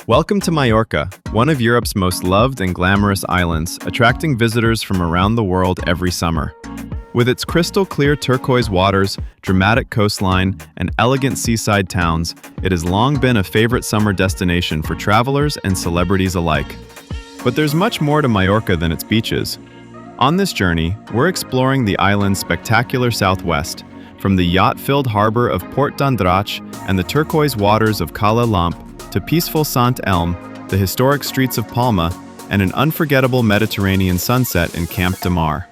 Welcome to Mallorca, one of Europe's most loved and glamorous islands, attracting visitors from around the world every summer. With its crystal-clear turquoise waters, dramatic coastline, and elegant seaside towns, it has long been a favorite summer destination for travelers and celebrities alike. But there's much more to Mallorca than its beaches. On this journey, we're exploring the island's spectacular southwest, from the yacht-filled harbor of Port d'Andratx and the turquoise waters of Cala Llamp to peaceful Sant Elm, the historic streets of Palma, and an unforgettable Mediterranean sunset in Camp de Mar.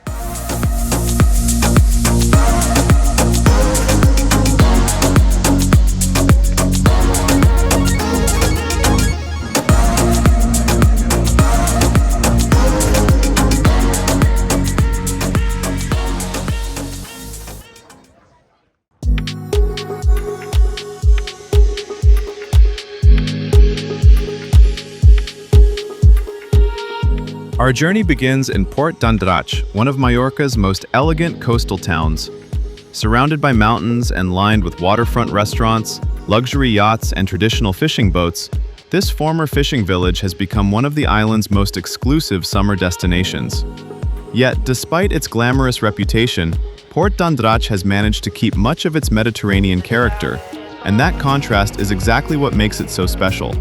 Our journey begins in Port d'Andratx, one of Mallorca's most elegant coastal towns. Surrounded by mountains and lined with waterfront restaurants, luxury yachts, and traditional fishing boats, this former fishing village has become one of the island's most exclusive summer destinations. Yet, despite its glamorous reputation, Port d'Andratx has managed to keep much of its Mediterranean character, and that contrast is exactly what makes it so special.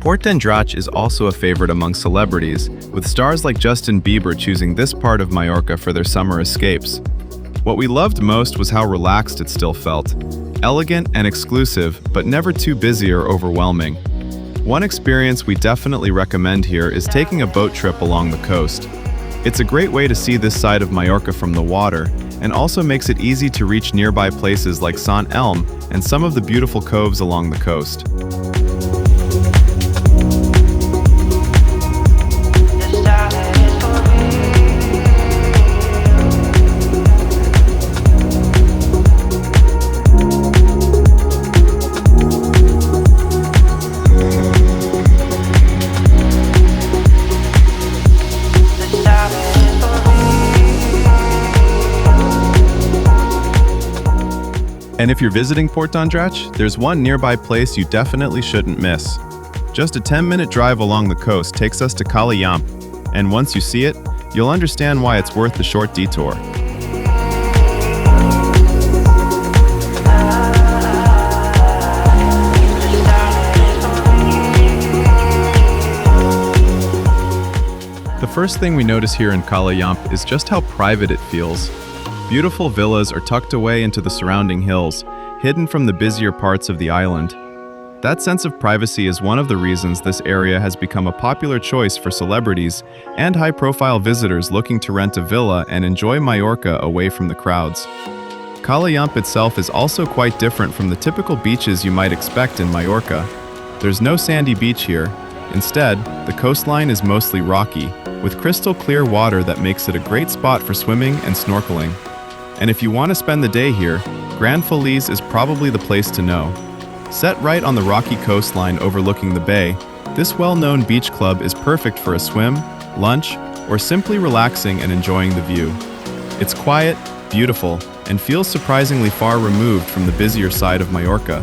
Port d'Andratx is also a favorite among celebrities, with stars like Justin Bieber choosing this part of Mallorca for their summer escapes. What we loved most was how relaxed it still felt. Elegant and exclusive, but never too busy or overwhelming. One experience we definitely recommend here is taking a boat trip along the coast. It's a great way to see this side of Mallorca from the water, and also makes it easy to reach nearby places like Sant Elm and some of the beautiful coves along the coast. And if you're visiting Port d'Andratx, there's one nearby place you definitely shouldn't miss. Just a 10-minute drive along the coast takes us to Cala Llamp, and once you see it, you'll understand why it's worth the short detour. The first thing we notice here in Cala Llamp is just how private it feels. Beautiful villas are tucked away into the surrounding hills, hidden from the busier parts of the island. That sense of privacy is one of the reasons this area has become a popular choice for celebrities and high-profile visitors looking to rent a villa and enjoy Mallorca away from the crowds. Cala Llamp itself is also quite different from the typical beaches you might expect in Mallorca. There's no sandy beach here. Instead, the coastline is mostly rocky, with crystal-clear water that makes it a great spot for swimming and snorkeling. And if you want to spend the day here, Gran Feliz is probably the place to know. Set right on the rocky coastline overlooking the bay, this well-known beach club is perfect for a swim, lunch, or simply relaxing and enjoying the view. It's quiet, beautiful, and feels surprisingly far removed from the busier side of Mallorca.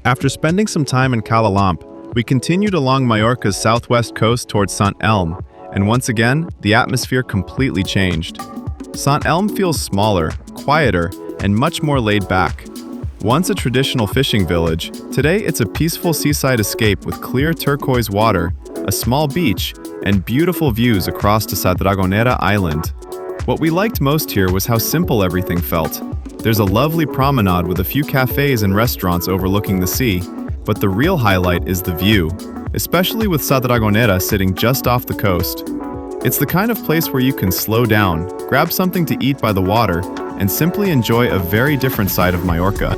After spending some time in Cala Llamp, we continued along Mallorca's southwest coast towards Sant Elm, and once again, the atmosphere completely changed. Sant Elm feels smaller, quieter, and much more laid back. Once a traditional fishing village, today it's a peaceful seaside escape with clear turquoise water, a small beach, and beautiful views across to Sa Dragonera Island. What we liked most here was how simple everything felt. There's a lovely promenade with a few cafes and restaurants overlooking the sea, but the real highlight is the view, especially with Sa Dragonera sitting just off the coast. It's the kind of place where you can slow down, grab something to eat by the water, and simply enjoy a very different side of Mallorca.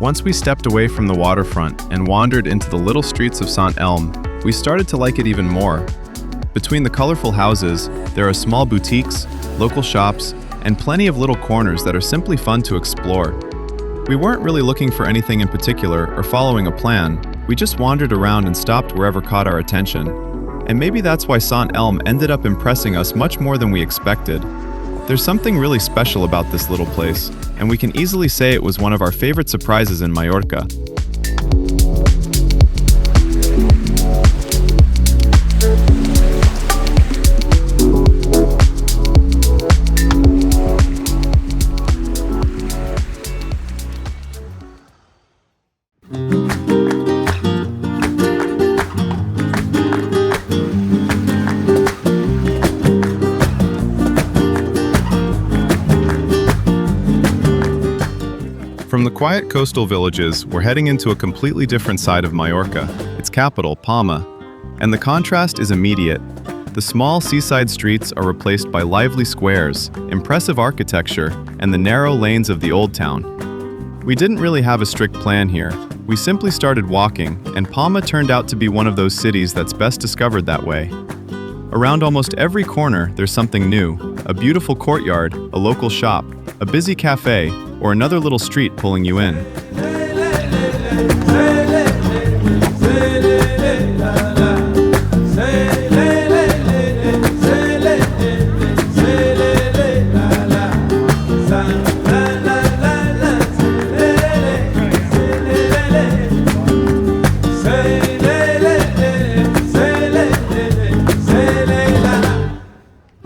Once we stepped away from the waterfront and wandered into the little streets of Sant Elm, we started to like it even more. Between the colorful houses, there are small boutiques, local shops, and plenty of little corners that are simply fun to explore. We weren't really looking for anything in particular or following a plan. We just wandered around and stopped wherever caught our attention. And maybe that's why Sant Elm ended up impressing us much more than we expected. There's something really special about this little place, and we can easily say it was one of our favorite surprises in Mallorca. From the quiet coastal villages, we're heading into a completely different side of Mallorca, its capital, Palma. And the contrast is immediate. The small seaside streets are replaced by lively squares, impressive architecture, and the narrow lanes of the old town. We didn't really have a strict plan here. We simply started walking, and Palma turned out to be one of those cities that's best discovered that way. Around almost every corner, there's something new: a beautiful courtyard, a local shop, a busy cafe, or another little street pulling you in.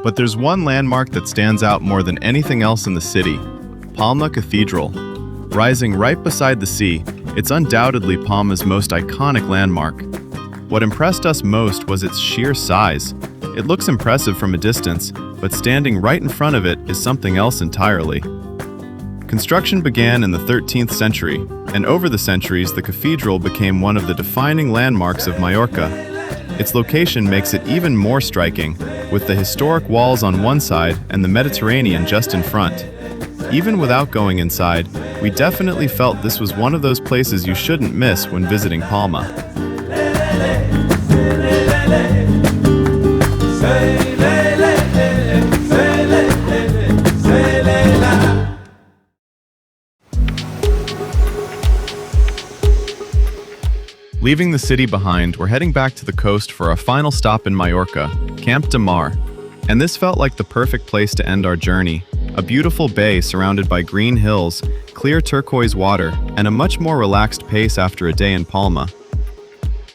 But there's one landmark that stands out more than anything else in the city: Palma Cathedral. Rising right beside the sea, it's undoubtedly Palma's most iconic landmark. What impressed us most was its sheer size. It looks impressive from a distance, but standing right in front of it is something else entirely. Construction began in the 13th century, and over the centuries, the cathedral became one of the defining landmarks of Mallorca. Its location makes it even more striking, with the historic walls on one side and the Mediterranean just in front. Even without going inside, we definitely felt this was one of those places you shouldn't miss when visiting Palma. Leaving the city behind, we're heading back to the coast for our final stop in Mallorca, Camp de Mar. And this felt like the perfect place to end our journey. A beautiful bay surrounded by green hills, clear turquoise water, and a much more relaxed pace after a day in Palma.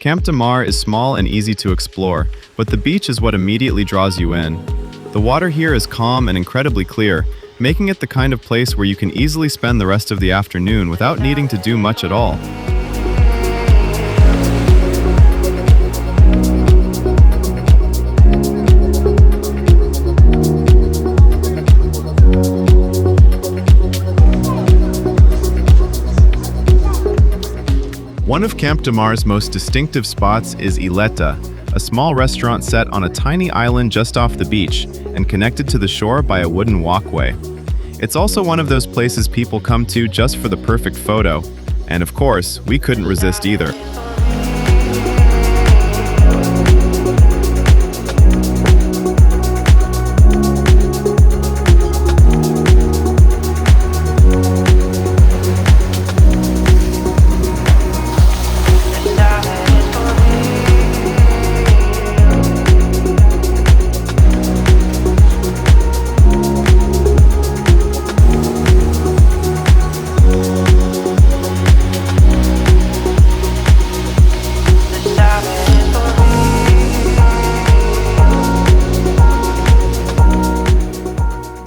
Camp de Mar is small and easy to explore, but the beach is what immediately draws you in. The water here is calm and incredibly clear, making it the kind of place where you can easily spend the rest of the afternoon without needing to do much at all. One of Camp de Mar's most distinctive spots is Ileta, a small restaurant set on a tiny island just off the beach and connected to the shore by a wooden walkway. It's also one of those places people come to just for the perfect photo, and of course, we couldn't resist either.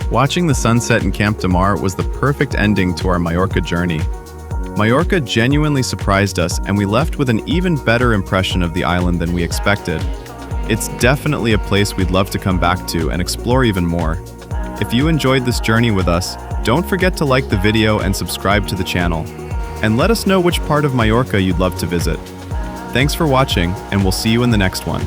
Watching the sunset in Camp de Mar was the perfect ending to our Mallorca journey. Mallorca genuinely surprised us, and we left with an even better impression of the island than we expected. It's definitely a place we'd love to come back to and explore even more. If you enjoyed this journey with us, don't forget to like the video and subscribe to the channel. And let us know which part of Mallorca you'd love to visit. Thanks for watching, and we'll see you in the next one.